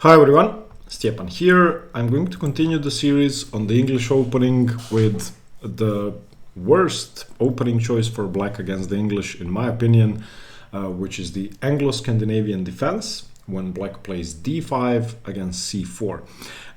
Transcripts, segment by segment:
Hi everyone, Stepan here. I'm going to continue the series on the English opening with the worst opening choice for black against the English, in my opinion, which is the Anglo Scandinavian defense when black plays d5 against c4.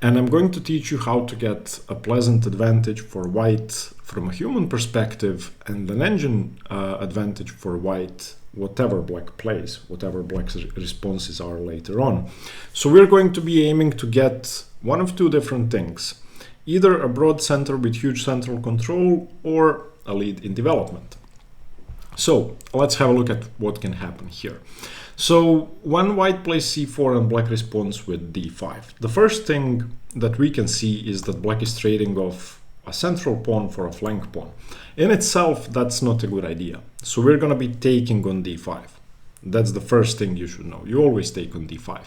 And I'm going to teach you how to get a pleasant advantage for white from a human perspective and an engine advantage for white whatever black plays, whatever black's responses are later on. So we're going to be aiming to get one of two different things, either a broad center with huge central control or a lead in development. So let's have a look at what can happen here. So when white plays c4 and black responds with d5, the first thing that we can see is that black is trading off a central pawn for a flank pawn. In itself, that's not a good idea. So we're going to be taking on d5. That's the first thing you should know. You always take on d5.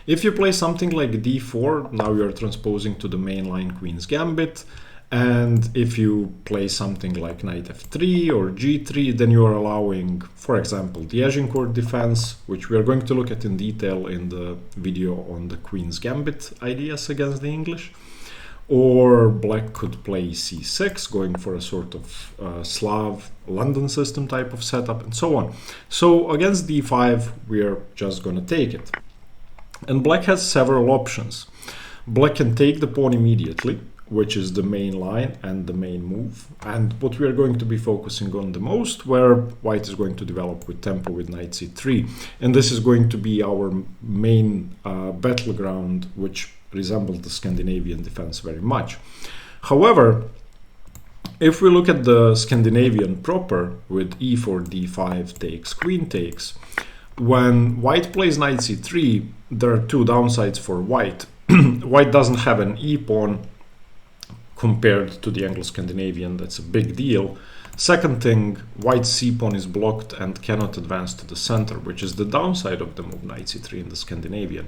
If you play something like d4, now you're transposing to the main line Queen's Gambit. And if you play something like knight f3 or g3, then you are allowing, for example, the Agincourt defense, which we are going to look at in detail in the video on the Queen's Gambit ideas against the English. Or black could play c6, going for a sort of Slav London system type of setup, and so on. So against d5, we're just going to take it. And black has several options. Black can take the pawn immediately, which is the main line and the main move. And what we are going to be focusing on the most, where white is going to develop with tempo with knight c3. And this is going to be our main battleground, which resembles the Scandinavian defense very much. However, if we look at the Scandinavian proper with e4, d5 takes, queen takes, when white plays knight c3, there are two downsides for white. White doesn't have an e-pawn compared to the Anglo-Scandinavian. That's a big deal. Second thing, white's c-pawn is blocked and cannot advance to the center, which is the downside of the move knight c3 in the Scandinavian.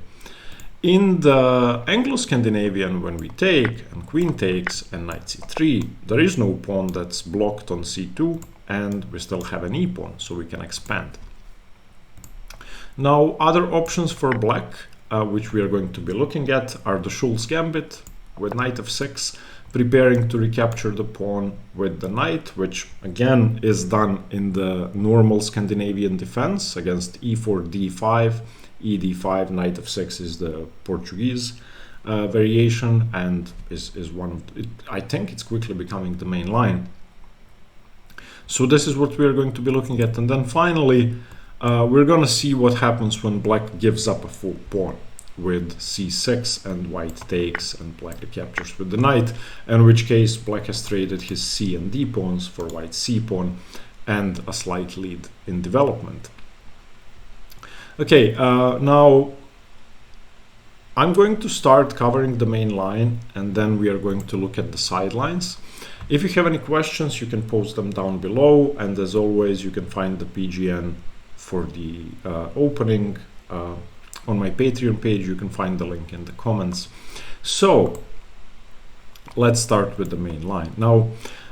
In the Anglo-Scandinavian, when we take and queen takes and knight c3, there is no pawn that's blocked on c2 and we still have an e-pawn, so we can expand. Now, other options for black, which we are going to be looking at, are the Schulz Gambit with knight f6, preparing to recapture the pawn with the knight, which again is done in the normal Scandinavian defense against e4, d5, ed5, knight f6 is the Portuguese variation and is one of it, I think it's quickly becoming the main line. So this is what we're going to be looking at. And then finally, we're going to see what happens when black gives up a full pawn with c6 and white takes and black recaptures with the knight, in which case black has traded his c and d pawns for white's c pawn and a slight lead in development. Okay, now I'm going to start covering the main line and then we are going to look at the sidelines. If you have any questions, you can post them down below, and as always, you can find the PGN for the opening on my Patreon page. You can find the link in the comments. So let's start with the main line. Now,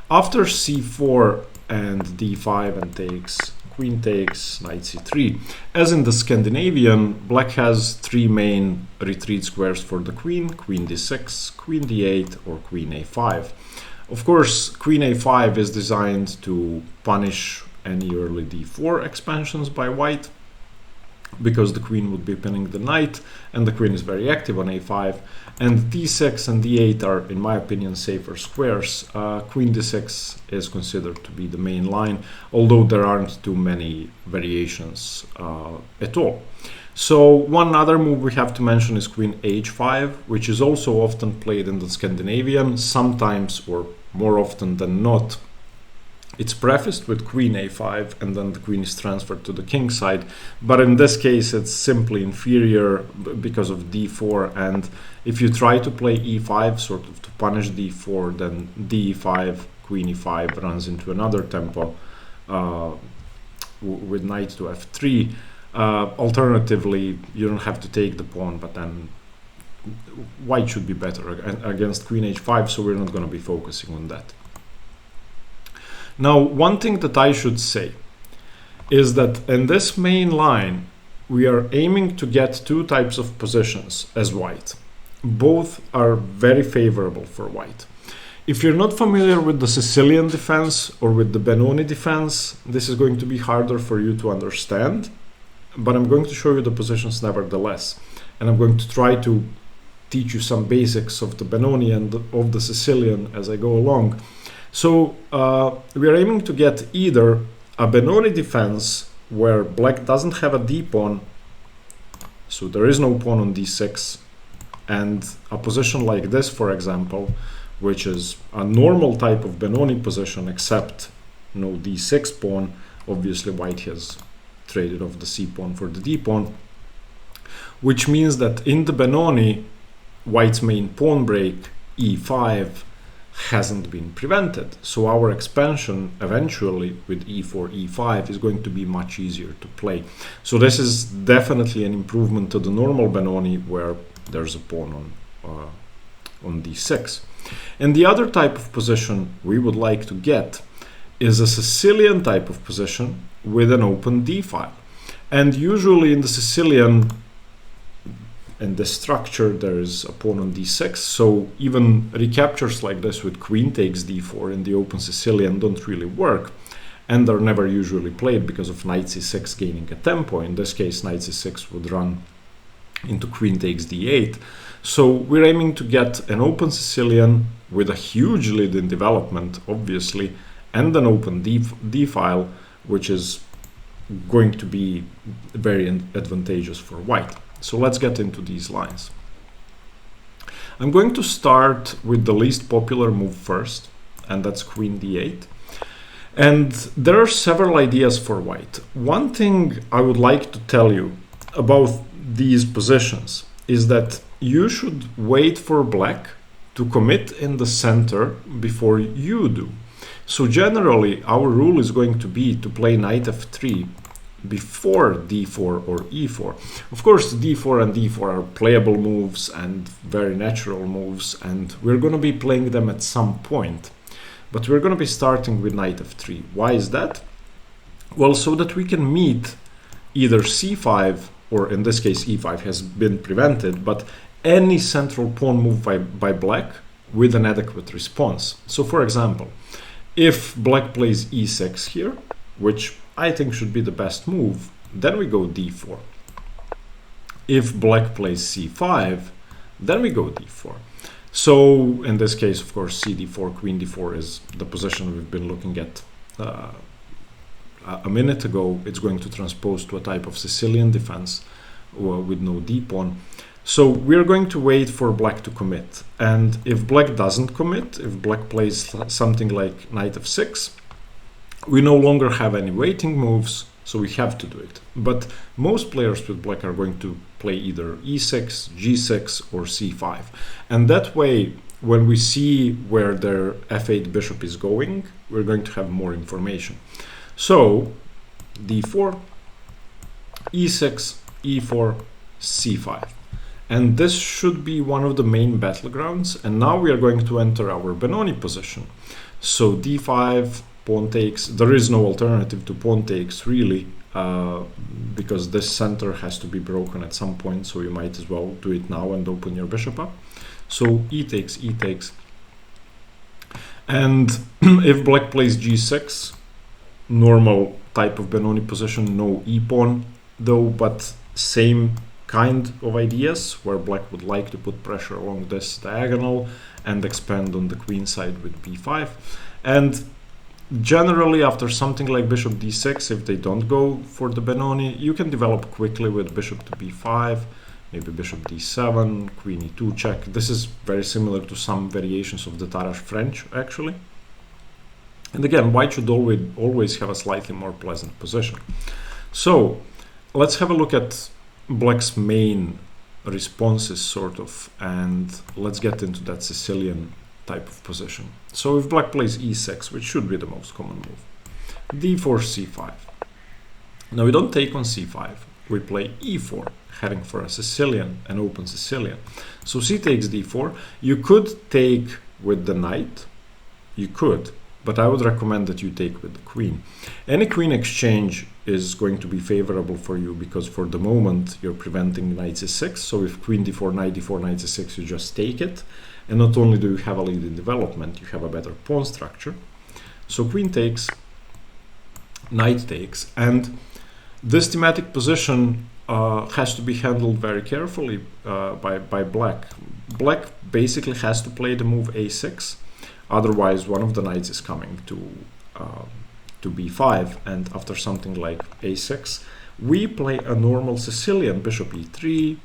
after c4 and d5 and takes, queen takes, knight c3. As in the Scandinavian, black has three main retreat squares for the queen d6, queen d8, or queen a5. Of course, queen a5 is designed to punish any early d4 expansions by white, because the queen would be pinning the knight and the queen is very active on a5, and d6 and d8 are, in my opinion, safer squares. Queen d6 is considered to be the main line, although there aren't too many variations at all. So one other move we have to mention is queen h5, which is also often played in the Scandinavian. Sometimes, or more often than not, it's prefaced with queen a5 and then the queen is transferred to the king side. But in this case, it's simply inferior because of d4. And if you try to play e5, sort of to punish d4, then d5, queen e5 runs into another tempo with knight to f3. Alternatively, you don't have to take the pawn, but then white should be better against queen h5, so we're not going to be focusing on that. Now, one thing that I should say is that in this main line, we are aiming to get two types of positions as white. Both are very favorable for white. If you're not familiar with the Sicilian defense or with the Benoni defense, this is going to be harder for you to understand, but I'm going to show you the positions nevertheless. And I'm going to try to teach you some basics of the Benoni and of the Sicilian as I go along. So we are aiming to get either a Benoni defense where black doesn't have a d pawn, so there is no pawn on d6, and a position like this, for example, which is a normal type of Benoni position except no d6 pawn. Obviously white has traded off the c pawn for the d pawn, which means that in the Benoni, white's main pawn break, e5, hasn't been prevented. So our expansion eventually with e4, e5 is going to be much easier to play. So this is definitely an improvement to the normal Benoni where there's a pawn on d6. And the other type of position we would like to get is a Sicilian type of position with an open d file. And usually in the Sicilian, in this structure, there is a pawn on d6, so even recaptures like this with queen takes d4 in the open Sicilian don't really work, and are never usually played because of knight c6 gaining a tempo. In this case, knight c6 would run into queen takes d8. So we're aiming to get an open Sicilian with a huge lead in development, obviously, and an open d file, which is going to be very advantageous for white. So let's get into these lines. I'm going to start with the least popular move first, and that's queen d8. And there are several ideas for white. One thing I would like to tell you about these positions is that you should wait for black to commit in the center before you do. So generally, our rule is going to be to play knight f3 before d4 or e4. Of course, d4 and d4 are playable moves and very natural moves, and we're going to be playing them at some point. But we're going to be starting with knight f3. Why is that? Well, so that we can meet either c5, or in this case e5 has been prevented, but any central pawn move by black with an adequate response. So for example, if black plays e6 here, which I think should be the best move, then we go d4. If black plays c5, then we go d4. So in this case, of course, cd4, queen d4 is the position we've been looking at a minute ago. It's going to transpose to a type of Sicilian defense with no d pawn. So we're going to wait for black to commit. And if black doesn't commit, if black plays something like knight f6, we no longer have any waiting moves, so we have to do it. But most players with black are going to play either e6, g6, or c5. And that way, when we see where their f8 bishop is going, we're going to have more information. So d4, e6, e4, c5. And this should be one of the main battlegrounds. And now we are going to enter our Benoni position. So d5, pawn takes. There is no alternative to pawn takes, really, because this center has to be broken at some point. So you might as well do it now and open your bishop up. So e takes, e takes. And if black plays g6, normal type of Benoni position, no e pawn though, but same kind of ideas where black would like to put pressure along this diagonal and expand on the queen side with b5. And generally, after something like bishop d6, if they don't go for the Benoni, you can develop quickly with bishop to b5, maybe bishop d7, queen e2 check. This is very similar to some variations of the Tarrasch French, actually. And again, white should always have a slightly more pleasant position. So let's have a look at black's main responses, sort of, and let's get into that Sicilian type of position. So if black plays e6, which should be the most common move, d4, c5. Now we don't take on c5, we play e4, heading for a Sicilian, an open Sicilian. So c takes d4. You could take with the knight, you could, but I would recommend that you take with the queen. Any queen exchange is going to be favorable for you because for the moment you're preventing knight c6. So if queen d4, knight d4, knight c6, you just take it. And not only do you have a lead in development, you have a better pawn structure. So queen takes, knight takes, and this thematic position has to be handled very carefully by black. Black basically has to play the move a6, otherwise one of the knights is coming to b5, and after something like a6, we play a normal Sicilian bishop e3,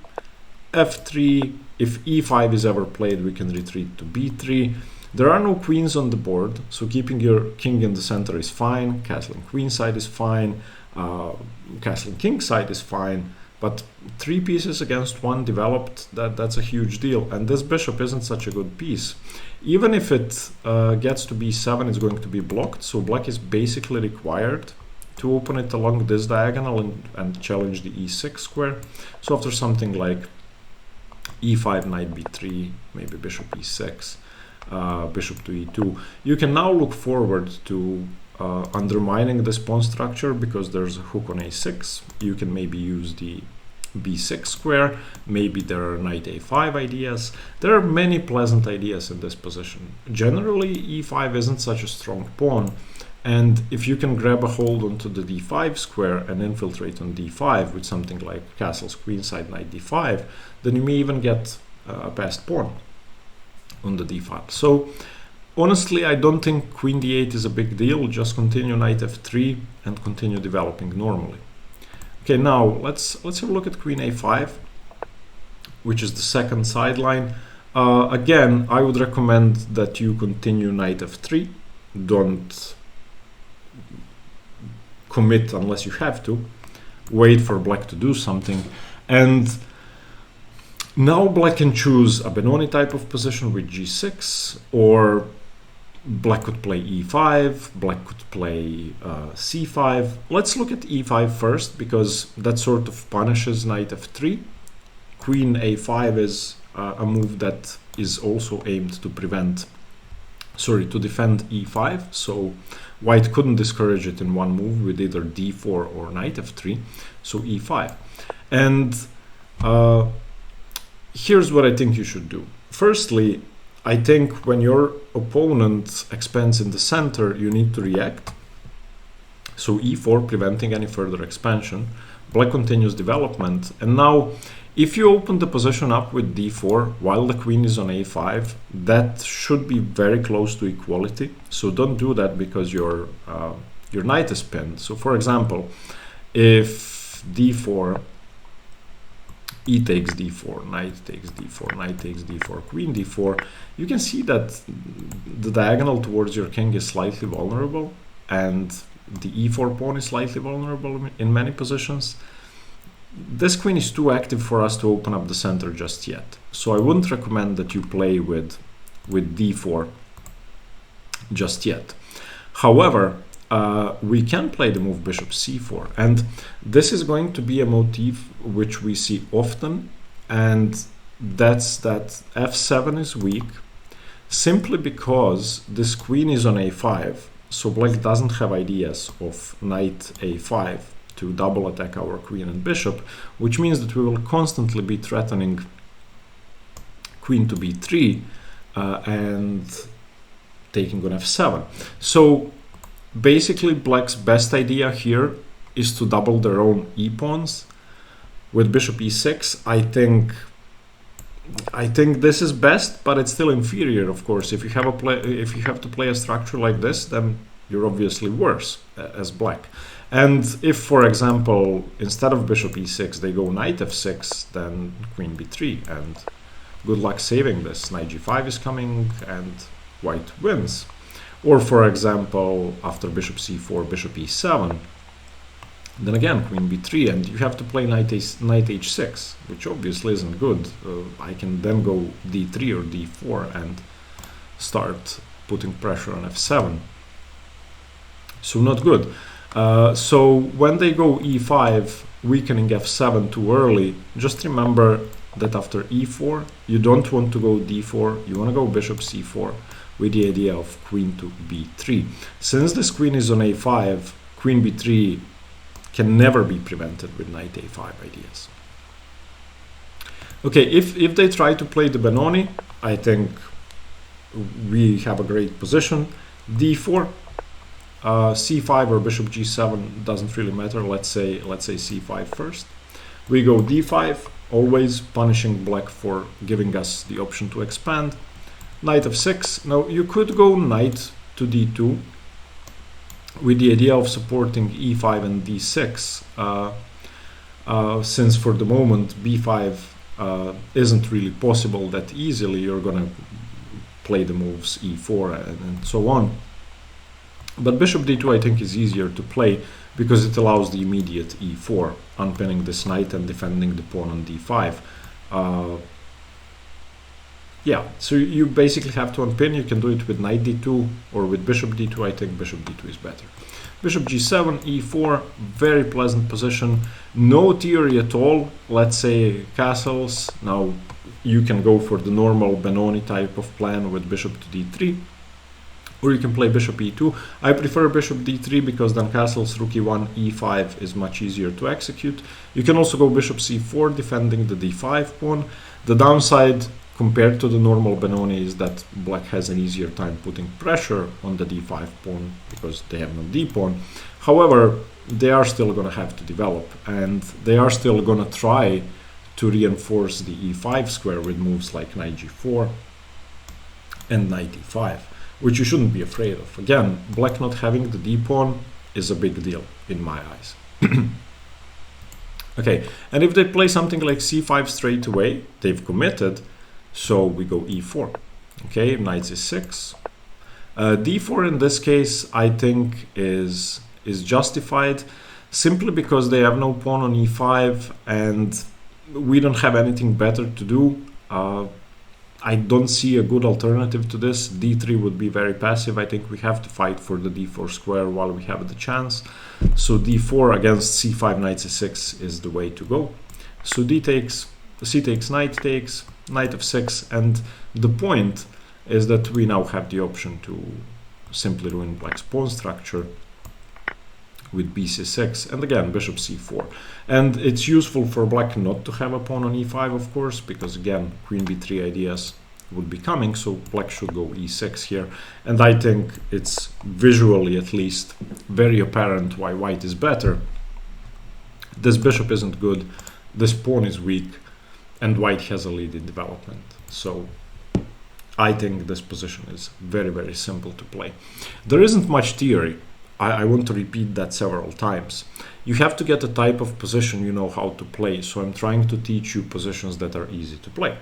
f3. If e5 is ever played, we can retreat to b3. There are no queens on the board, so keeping your king in the center is fine, castling queen side is fine, castling king side is fine, but 3 pieces against 1 developed, that's a huge deal, and this bishop isn't such a good piece. Even if it gets to b7, it's going to be blocked, so black is basically required to open it along this diagonal and challenge the e6 square. So after something like e5, knight b3, maybe bishop e6, bishop to e2, you can now look forward to undermining this pawn structure because there's a hook on a6. You can maybe use the b6 square, maybe there are knight a5 ideas. There are many pleasant ideas in this position. Generally, e5 isn't such a strong pawn, and if you can grab a hold onto the d5 square and infiltrate on d5 with something like castles queenside, knight d5, then you may even get a passed pawn on the d5. So honestly, I don't think queen d8 is a big deal. Just continue knight f3 and continue developing normally. Okay, now let's have a look at queen a5, which is the second sideline. Again, I would recommend that you continue knight f3. Don't commit unless you have to. Wait for black to do something. And now black can choose a Benoni type of position with g6, or black could play e5, black could play c5. Let's look at e5 first, because that sort of punishes knight f3. Queen a5 is a move that is also aimed to defend e5, so white couldn't discourage it in one move with either d4 or knight f3, so e5. And here's what I think you should do. Firstly, I think when your opponent expands in the center, you need to react. So e4, preventing any further expansion. Black continues development. And now, if you open the position up with d4 while the queen is on a5, that should be very close to equality. So don't do that because your knight is pinned. So for example, if d4, e takes d4, knight takes d4, knight takes d4, queen d4, you can see that the diagonal towards your king is slightly vulnerable, and the e4 pawn is slightly vulnerable in many positions. This queen is too active for us to open up the center just yet. So I wouldn't recommend that you play with d4 just yet. However, we can play the move bishop c4, and this is going to be a motif which we see often, and that's that f7 is weak simply because this queen is on a5, so black doesn't have ideas of knight a5 to double attack our queen and bishop, which means that we will constantly be threatening queen to b3 and taking on f7. So basically, black's best idea here is to double their own e-pawns. With bishop e6, I think this is best, but it's still inferior, of course. If you have to play a structure like this, then you're obviously worse as black. And if, for example, instead of bishop e6, they go knight f6, then queen b3, and good luck saving this. Knight g5 is coming, and white wins. Or, for example, after bishop c4, bishop e7, then again queen b3, and you have to play knight h6, which obviously isn't good. I can then go d3 or d4 and start putting pressure on f7. So not good. So when they go e5, weakening f7 too early, just remember that after e4, you don't want to go d4, you want to go bishop c4 with the idea of queen to b3. Since this queen is on a5, queen b3 can never be prevented with knight a5 ideas. Okay, if they try to play the Benoni, I think we have a great position. d4, c5 or bishop g7 doesn't really matter. Let's say c5 first. We go d5, always punishing black for giving us the option to expand. Knight f6. Now you could go knight to d2 with the idea of supporting e5 and d6, since for the moment b5 isn't really possible that easily. You're gonna play the moves e4 and so on. But bishop d2 I think is easier to play because it allows the immediate e4, unpinning this knight and defending the pawn on d5. Yeah, so you basically have to unpin. You can do it with knight d2 or with bishop d2. I think bishop d2 is better. Bishop g7, e4, very pleasant position. No theory at all. Let's say castles. Now you can go for the normal Benoni type of plan with bishop to d3. Or you can play bishop e2. I prefer bishop d3 because then castles, rook e1, e5 is much easier to execute. You can also go bishop c4, defending the d5 pawn. The downside compared to the normal Benoni is that black has an easier time putting pressure on the d5 pawn because they have no d pawn. However, they are still going to have to develop, and they are still going to try to reinforce the e5 square with moves like knight g4 and knight e5, which you shouldn't be afraid of. Again, black not having the d pawn is a big deal in my eyes. Okay, and if they play something like c5 straight away, they've committed. So we go e4. Okay, knight c6. d4 in this case I think is justified simply because they have no pawn on e5 and we don't have anything better to do. I don't see a good alternative to this. d3 would be very passive. I think we have to fight for the d4 square while we have the chance. So d4 against c5, knight c6 is the way to go. So d takes, c takes, knight takes, knight f6, and the point is that we now have the option to simply ruin black's pawn structure with bc6, and again bishop c4. And it's useful for black not to have a pawn on e5, of course, because again queen b3 ideas would be coming, so black should go e6 here. And I think it's visually at least very apparent why white is better. This bishop isn't good, this pawn is weak, and white has a lead in development. So I think this position is very, very simple to play. There isn't much theory. I want to repeat that several times. You have to get a type of position you know how to play. So I'm trying to teach you positions that are easy to play.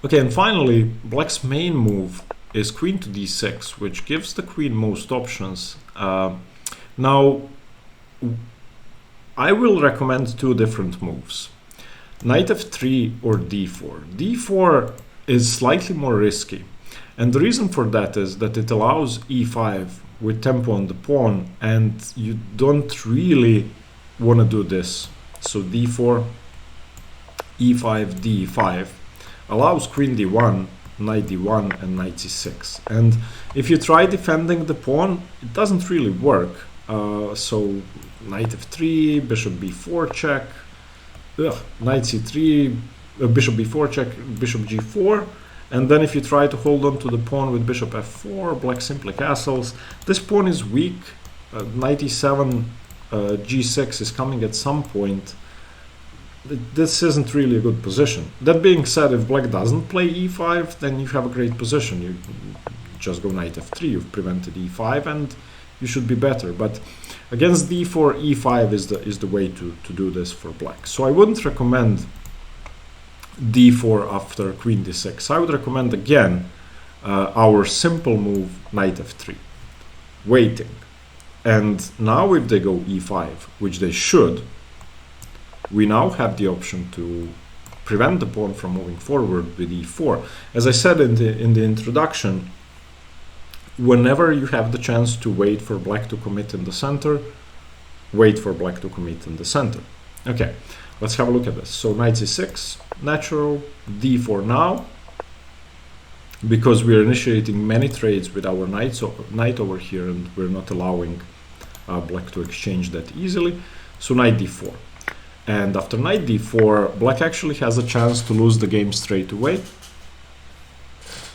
Okay, and finally, black's main move is queen to d6, which gives the queen most options. Now, I will recommend two different moves. Knight f3 or d4. d4 is slightly more risky, and the reason for that is that it allows e5 with tempo on the pawn, and you don't really want to do this. So d4, e5, d5 allows queen d1, knight d1 and knight c6, and if you try defending the pawn it doesn't really work. So knight f3, bishop b4 check, knight c3, bishop b4 check, bishop g4, and then if you try to hold on to the pawn with bishop f4, black simply castles. This pawn is weak. Knight e7, g6 is coming at some point. This isn't really a good position. That being said, if black doesn't play e5, then you have a great position. You just go knight f3, you've prevented e5, and you should be better. But against d4, e5 is the way to do this for black. So I wouldn't recommend d4 after queen d6. I would recommend again our simple move knight f3, waiting. And now if they go e5, which they should, we now have the option to prevent the pawn from moving forward with e4. As I said in the introduction, whenever you have the chance to wait for black to commit in the center, wait for black to commit in the center. Okay, let's have a look at this. So knight c6, natural, d4 now, because we are initiating many trades with our knight over here, and we're not allowing black to exchange that easily. So knight d4. And after knight d4, black actually has a chance to lose the game straight away.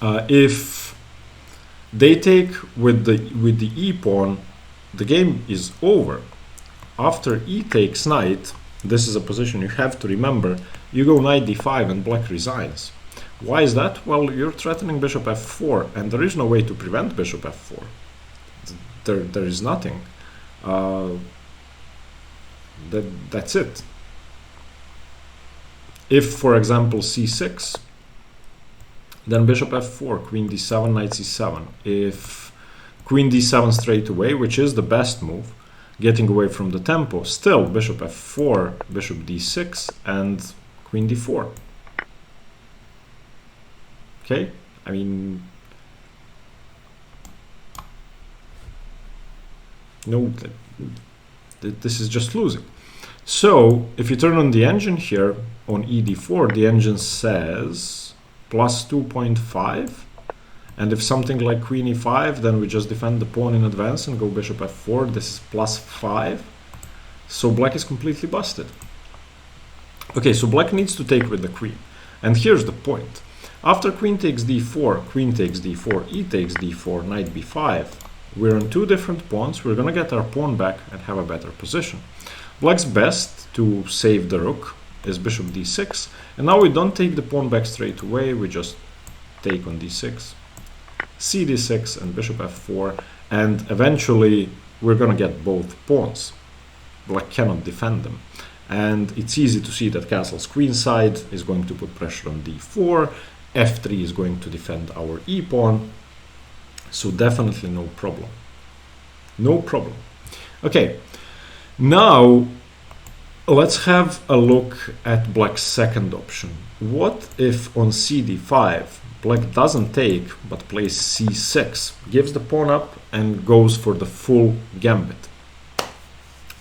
If they take with the e pawn, the game is over. After e takes knight, this is a position you have to remember, you go knight d5 and black resigns. Why is that? Well, you're threatening bishop f4, and there is no way to prevent bishop f4. There is nothing. That's it. If, for example, c6, then bishop f4, queen d7, knight c7. If queen d7 straight away, which is the best move, getting away from the tempo, still bishop f4, bishop d6, and queen d4. Okay, I mean, no, this is just losing. So if you turn on the engine here on ed4, the engine says plus 2.5, and if something like queen e5, then we just defend the pawn in advance and go bishop f4. This is plus 5. So black is completely busted. Okay, so black needs to take with the queen. And here's the point. After queen takes d4, queen takes d4, e takes d4, knight b5, we're on two different pawns. We're going to get our pawn back and have a better position. Black's best to save the rook is bishop d6. And now we don't take the pawn back straight away. We just take on d6. cd6 and bishop f4, and eventually we're going to get both pawns. Black cannot defend them, and it's easy to see that castle's queenside is going to put pressure on d4, f3 is going to defend our e pawn, so definitely no problem. No problem. Okay, now let's have a look at black's second option. What if on cd5 black doesn't take but plays c6, gives the pawn up and goes for the full gambit?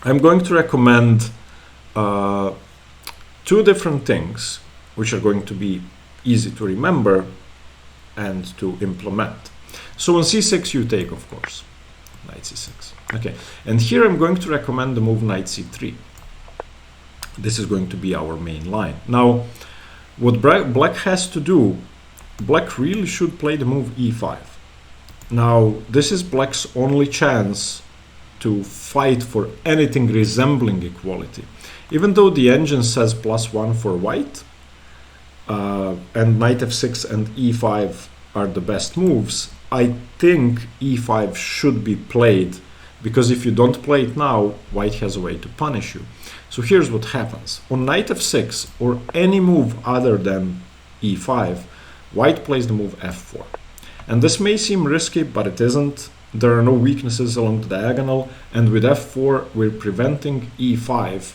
I'm going to recommend two different things which are going to be easy to remember and to implement. So on c6 you take, of course, knight c6. Okay, and here I'm going to recommend the move knight c3. This is going to be our main line. Now, what black has to do, black really should play the move e5. Now, this is black's only chance to fight for anything resembling equality. Even though the engine says +1 for white, and knight f6 and e5 are the best moves, I think e5 should be played, because if you don't play it now, white has a way to punish you. So here's what happens. On knight f6 or any move other than e5, white plays the move f4. And this may seem risky, but it isn't. There are no weaknesses along the diagonal, and with f4 we're preventing e5.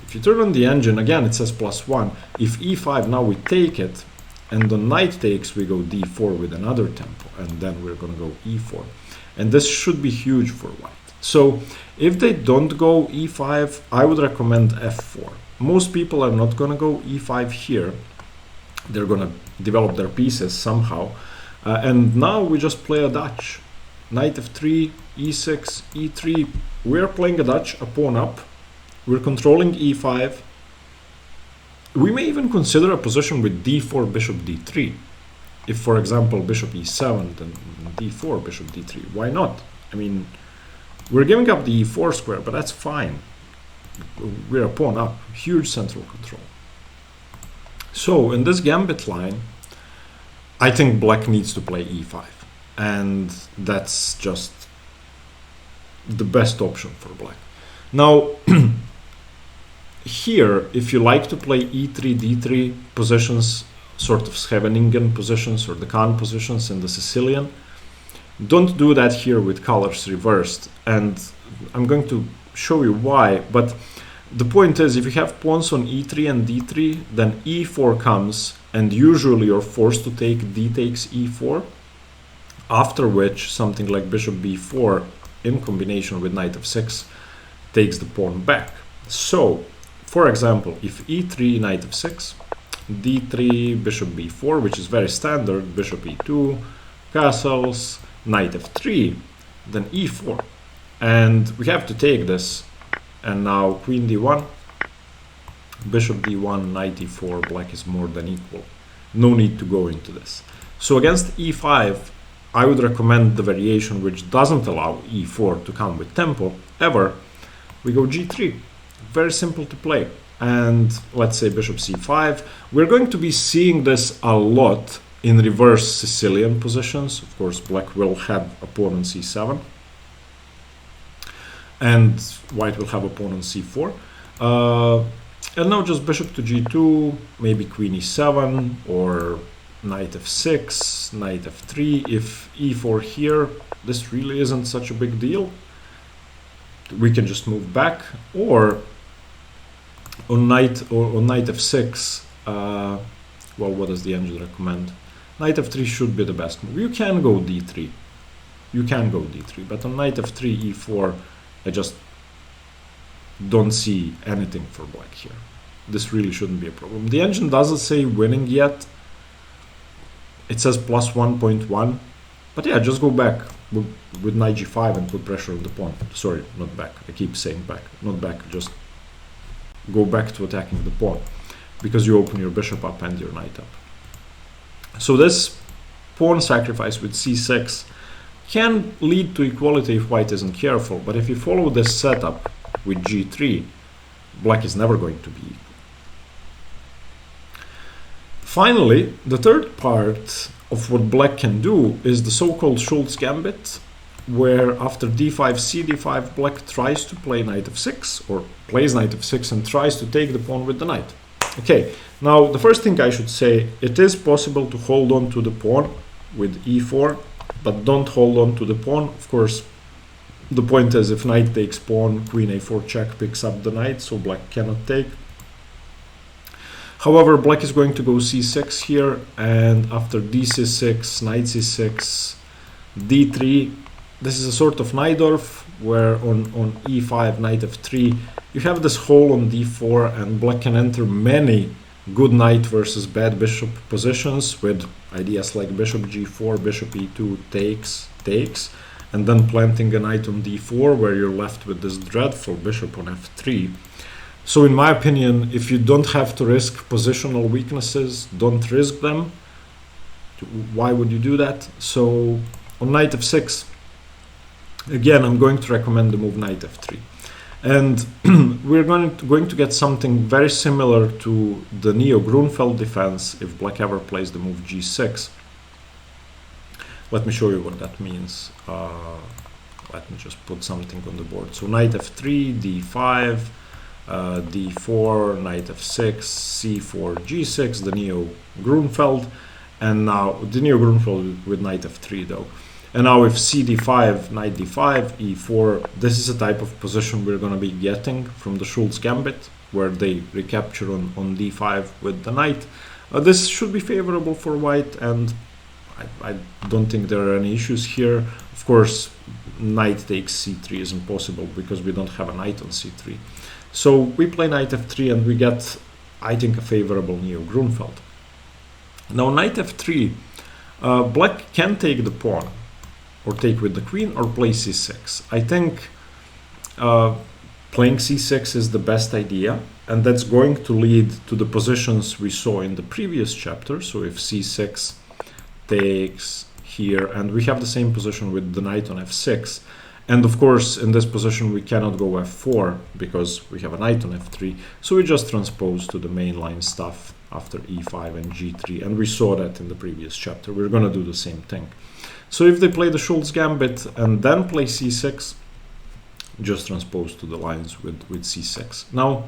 If you turn on the engine, again it says +1. If e5, now we take it, and on knight takes we go d4 with another tempo, and then we're going to go e4. And this should be huge for white. So if they don't go e5, I would recommend f4. Most people are not going to go e5 here. They're going to develop their pieces somehow. And now we just play a Dutch. Knight f3, e6, e3. We're playing a Dutch, a pawn up. We're controlling e5. We may even consider a position with d4, bishop d3. If, for example, bishop e7, then d4, bishop d3. Why not? I mean, we're giving up the e4 square, but that's fine. We're a pawn up. Huge central control. So, in this gambit line, I think black needs to play e5. And that's just the best option for black. Now, here, if you like to play e3, d3 positions, sort of Scheveningen positions or the Kahn positions in the Sicilian, don't do that here with colors reversed. And I'm going to show you why. But the point is, if you have pawns on e3 and d3, then e4 comes, and usually you're forced to take d takes e4, after which something like bishop b4 in combination with knight f6 takes the pawn back. So, for example, if e3, knight f6, d3, bishop b4, which is very standard, bishop e2, castles, knight f3, then e4. And we have to take this. And now queen d1, bishop d1, knight e4, black is more than equal. No need to go into this. So against e5, I would recommend the variation which doesn't allow e4 to come with tempo ever. We go g3. Very simple to play. And let's say bishop c5. We're going to be seeing this a lot in reverse Sicilian positions. Of course, black will have a pawn on c7. And white will have a pawn on c4. And now just bishop to g2, maybe queen e7, or knight f6, knight f3. If e4 here, this really isn't such a big deal. We can just move back, or on knight f6. Well, what does the engine recommend? Knight f3 should be the best move. You can go d3. You can go d3, but on knight f3, e4, I just don't see anything for black here. This really shouldn't be a problem. The engine doesn't say winning yet. It says plus 1.1. But yeah, just go back with knight g5 and put pressure on the pawn. Sorry, not back. I keep saying back. Not back. Just go back to attacking the pawn, because you open your bishop up and your knight up. So this pawn sacrifice with c6 can lead to equality if white isn't careful, but if you follow this setup with g3, black is never going to be equal. Finally, the third part of what black can do is the so-called Schulz Gambit, where after d5, cd5, black tries to play knight f6, or plays knight f6 and tries to take the pawn with the knight. Okay, now the first thing I should say, it is possible to hold on to the pawn with e4, but don't hold on to the pawn. Of course, the point is if knight takes pawn, queen a4 check picks up the knight, so black cannot take. However, black is going to go c6 here, and after d6, knight c6, d3, this is a sort of Najdorf, where on e5, knight f3, you have this hole on d4, and black can enter many good knight versus bad bishop positions with ideas like bishop g4, bishop e2 takes, and then planting a knight on d4, where you're left with this dreadful bishop on f3. So in my opinion, if you don't have to risk positional weaknesses, don't risk them. Why would you do that? So on knight f6, again, I'm going to recommend the move knight f3. And we're going to get something very similar to the Neo-Grunfeld defense if black ever plays the move g6. Let me show you what that means. Let me just put something on the board. So knight f3, d5, d4, knight f6, c4, g6, the Neo-Grunfeld, and now the Neo-Grunfeld with knight f3 though. And now if cd5, knight d5, e4, this is a type of position we're going to be getting from the Schulz Gambit, where they recapture on d5 with the knight. This should be favorable for white, and I don't think there are any issues here. Of course, knight takes c3 is impossible because we don't have a knight on c3. So we play knight f3 and we get, I think, a favorable Neo-Grunfeld. Now knight f3, black can take the pawn, or take with the queen, or play c6. I think playing c6 is the best idea, and that's going to lead to the positions we saw in the previous chapter. So if c6 takes here, and we have the same position with the knight on f6, and of course in this position we cannot go f4 because we have a knight on f3, so we just transpose to the mainline stuff after e5 and g3, and we saw that in the previous chapter. We're going to do the same thing. So if they play the Schulz Gambit and then play c6, just transpose to the lines with c6. Now,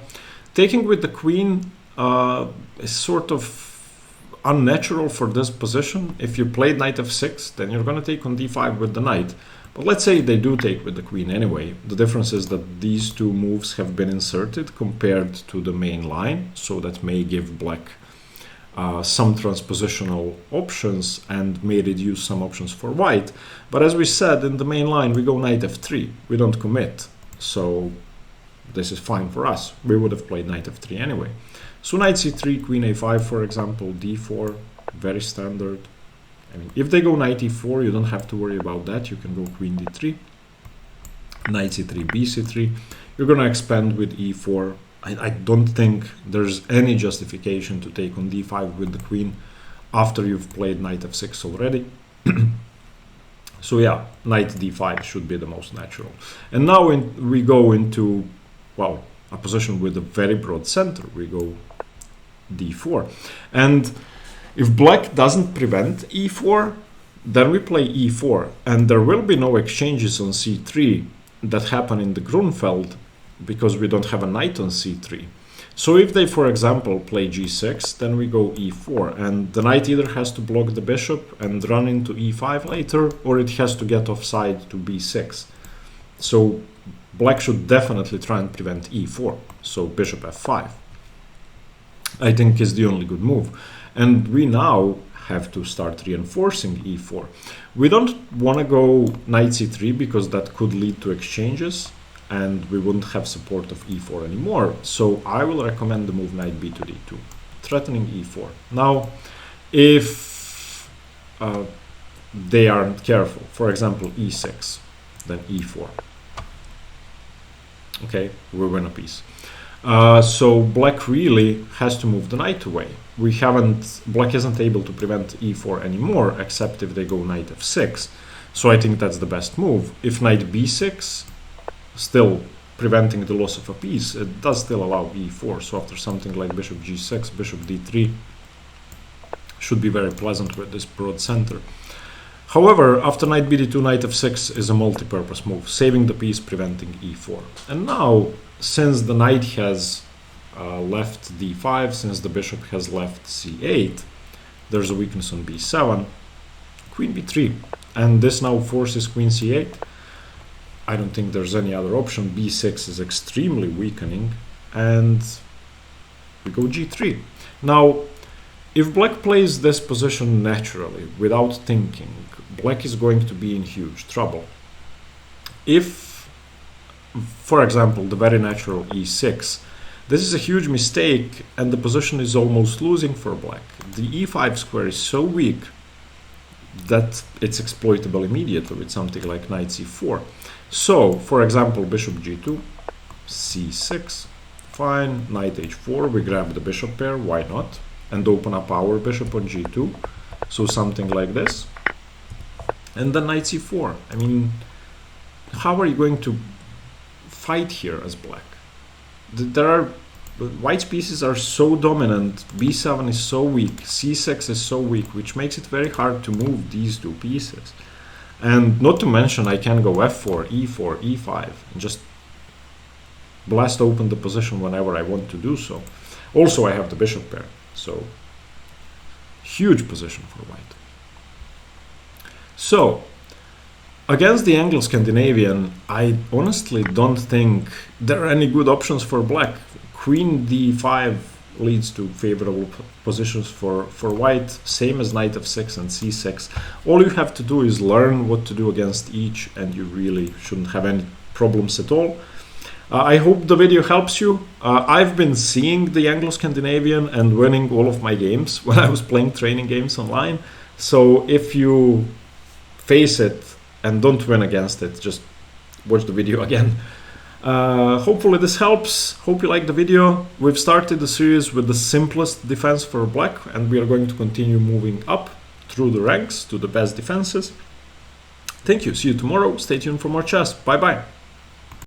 taking with the queen is sort of unnatural for this position. If you played knight f6, then you're going to take on d5 with the knight. But let's say they do take with the queen anyway. The difference is that these two moves have been inserted compared to the main line, so that may give black some transpositional options and may reduce some options for white. But as we said, in the main line we go knight f3, we don't commit, so this is fine for us. We would have played knight f3 anyway. So knight c3, queen a5 for example, d4, very standard. I mean, if they go knight e4, you don't have to worry about that, you can go queen d3. knight c3, bc3. You're going to expand with e4. I don't think there's any justification to take on d5 with the queen after you've played knight f6 already. So yeah, knight d5 should be the most natural. And now we go into, well, a position with a very broad center. We go d4. And if black doesn't prevent e4, then we play e4. And there will be no exchanges on c3 that happen in the Grunfeld because we don't have a knight on c3. So if they, for example, play g6, then we go e4, and the knight either has to block the bishop and run into e5 later, or it has to get offside to b6. So black should definitely try and prevent e4, so bishop f5, I think, is the only good move. And we now have to start reinforcing e4. We don't want to go knight c3 because that could lead to exchanges, and we wouldn't have support of e4 anymore. So I will recommend the move knight b to d2, threatening e4. Now, if they aren't careful, for example, e6, then e4. Okay, we win a piece. So black really has to move the knight away. Black isn't able to prevent e4 anymore, except if they go knight f6. So I think that's the best move. If knight b6, still preventing the loss of a piece, it does still allow e4. So after something like bishop g6, bishop d3 should be very pleasant with this broad center. However, after knight bd2, knight f6 is a multi-purpose move, saving the piece, preventing e4. And now, since the knight has left d5, since the bishop has left c8, there's a weakness on b7, queen b3. And this now forces queen c8. I don't think there's any other option. b6 is extremely weakening, and we go g3. Now, if black plays this position naturally, without thinking, black is going to be in huge trouble. If, for example, the very natural e6, this is a huge mistake, and the position is almost losing for black. The e5 square is so weak that it's exploitable immediately with something like knight c4. So, for example, bishop g2, c6, fine, knight h4, we grab the bishop pair, why not? And open up our bishop on g2, so something like this. And then knight c4. I mean, how are you going to fight here as black? White's pieces are so dominant, b7 is so weak, c6 is so weak, which makes it very hard to move these two pieces. And not to mention, I can go f4, e4, e5, and just blast open the position whenever I want to do so. Also, I have the bishop pair, so huge position for white. So, against the Anglo Scandinavian, I honestly don't think there are any good options for black. Queen d5 leads to favorable positions for white, same as knight f6 and c6. All you have to do is learn what to do against each, and you really shouldn't have any problems at all. I hope the video helps you. I've been seeing the Anglo Scandinavian and winning all of my games when I was playing training games online. So if you face it and don't win against it, just watch the video again. Hopefully this helps. Hope you like the video. We've started the series with the simplest defense for black, and we are going to continue moving up through the ranks to the best defenses. Thank you. See you tomorrow. Stay tuned for more chess. Bye bye.